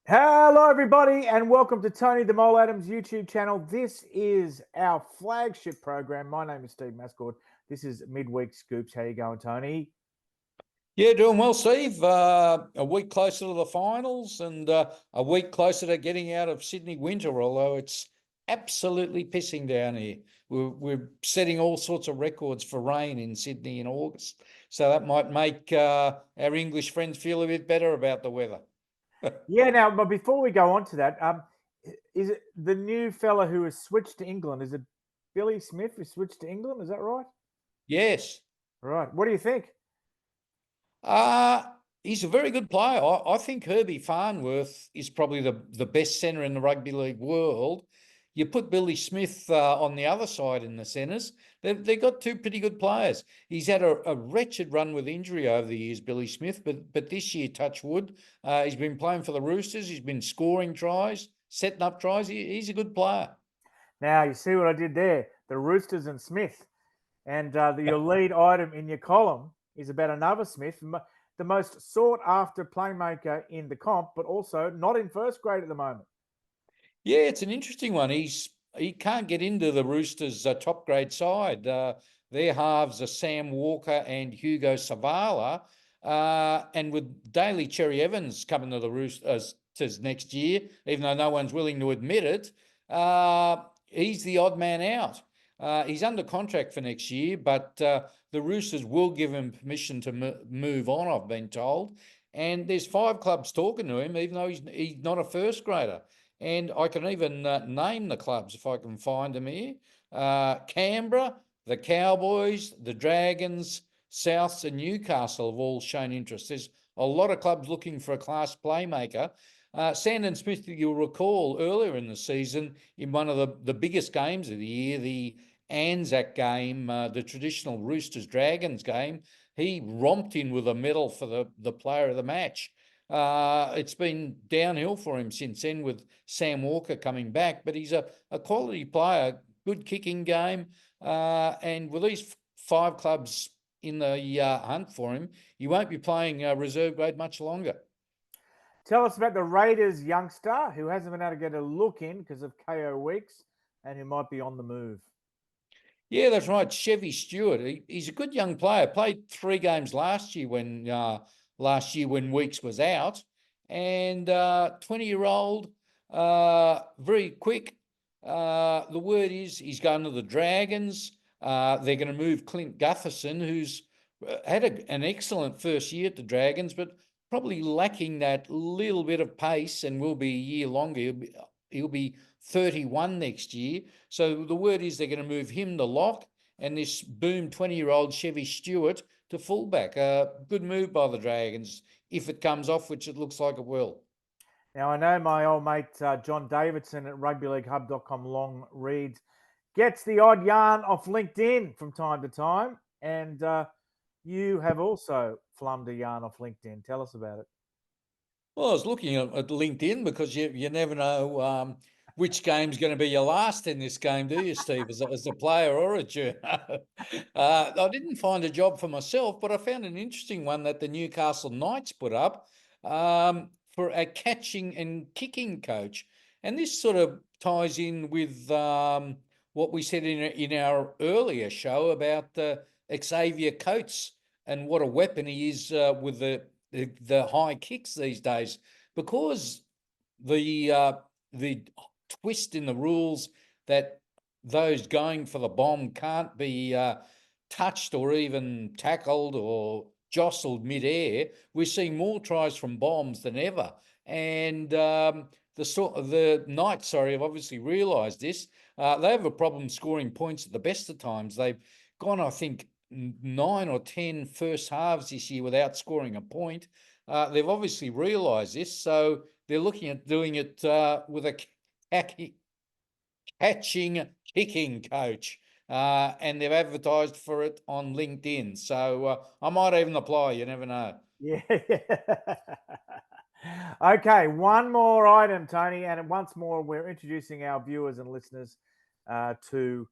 Hello, everybody, and welcome to Tony the Mole Adams YouTube channel. This is our flagship program. My name is Steve Mascord. This is Midweek Scoops. How you going, Tony? Yeah, doing well, Steve. A week closer to the finals and a week closer to getting out of Sydney winter, although it's absolutely pissing down here. We're setting all sorts of records for rain in Sydney in August. So that might make our English friends feel a bit better about the weather. Yeah. Now, but before we go on to that, is it the new fella who has switched to England? Is it Billy Smith who switched to England? Is that right? Yes. Right. What do you think? He's a very good player. I think Herbie Farnworth is probably the best centre in the rugby league world. You put Billy Smith on the other side in the centres. They've got two pretty good players. He's had a wretched run with injury over the years, Billy Smith, but this year, touch wood, he's been playing for the Roosters. He's been scoring tries, setting up tries. He's a good player. Now, you see what I did there? The Roosters and Smith. And your lead item in your column is about another Smith, the most sought after playmaker in the comp, but also not in first grade at the moment. Yeah, it's an interesting one. He can't get into the Roosters' top grade side. Their halves are Sam Walker and Hugo Savala. And with Daly Cherry Evans coming to the Roosters next year, even though no one's willing to admit it, he's the odd man out. He's under contract for next year, but the Roosters will give him permission to move on, I've been told. And there's 5 clubs talking to him, even though he's not a first grader. And I can even name the clubs if I can find them here. Canberra, the Cowboys, the Dragons, Souths and Newcastle have all shown interest. There's a lot of clubs looking for a class playmaker. Sandon Smith, you'll recall earlier in the season, in one of the biggest games of the year, the Anzac game, the traditional Roosters-Dragons game, he romped in with a medal for the player of the match. It's been downhill for him since then with Sam Walker coming back, but he's a quality player, good kicking game, and with these 5 clubs in the hunt for him, he won't be playing reserve grade much longer. Tell us about the Raiders youngster who hasn't been able to get a look in because of KO weeks and who might be on the move. Yeah, that's right. Chevy Stewart. He's a good young player. Played 3 games last year when Weeks was out, and 20-year-old, very quick. The word is he's going to the Dragons. They're going to move Clint Gutherson, who's had an excellent first year at the Dragons, but probably lacking that little bit of pace, and will be a year longer. He'll be 31 next year. So the word is they're going to move him to lock and this boom 20-year-old Chevy Stewart to fullback. Good move by the Dragons if it comes off, which it looks like it will. Now, I know my old mate John Davidson at rugbyleaguehub.com long reads gets the odd yarn off LinkedIn from time to time. And you have also flummed a yarn off LinkedIn. Tell us about it. Well, I was looking at LinkedIn because you never know which game's going to be your last in this game, do you, Steve, as a player or a journo? I didn't find a job for myself, but I found an interesting one that the Newcastle Knights put up for a catching and kicking coach. And this sort of ties in with what we said in our earlier show about Xavier Coates and what a weapon he is with the high kicks these days, because the twist in the rules that those going for the bomb can't be touched or even tackled or jostled mid-air. We're seeing more tries from bombs than ever, and the Knights, have obviously realised this. They have a problem scoring points at the best of times. They've gone, I think, 9 or 10 first halves this year without scoring a point. They've obviously realised this, so they're looking at doing it with a catching kicking coach, and they've advertised for it on LinkedIn. So I might even apply. You never know. Yeah. Okay, one more item, Tony, and once more we're introducing our viewers and listeners to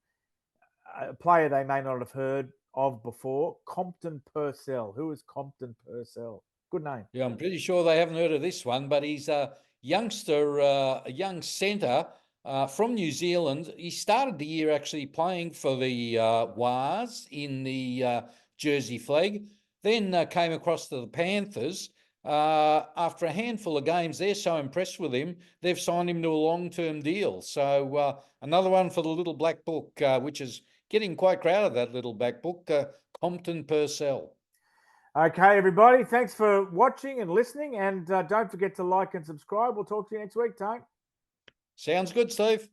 a player they may not have heard of before, Compton PCEL. Who is Compton PCEL? Good name. Yeah, I'm pretty sure they haven't heard of this one, but he's a youngster, a young centre from New Zealand. He started the year actually playing for the Wars in the Jersey flag, then came across to the Panthers. After a handful of games, they're so impressed with him, they've signed him to a long-term deal. So another one for the little black book, which is getting quite crowded, that little black book, Compton PCEL. Okay, everybody. Thanks for watching and listening. And don't forget to like and subscribe. We'll talk to you next week, Tone. Sounds good, Steve.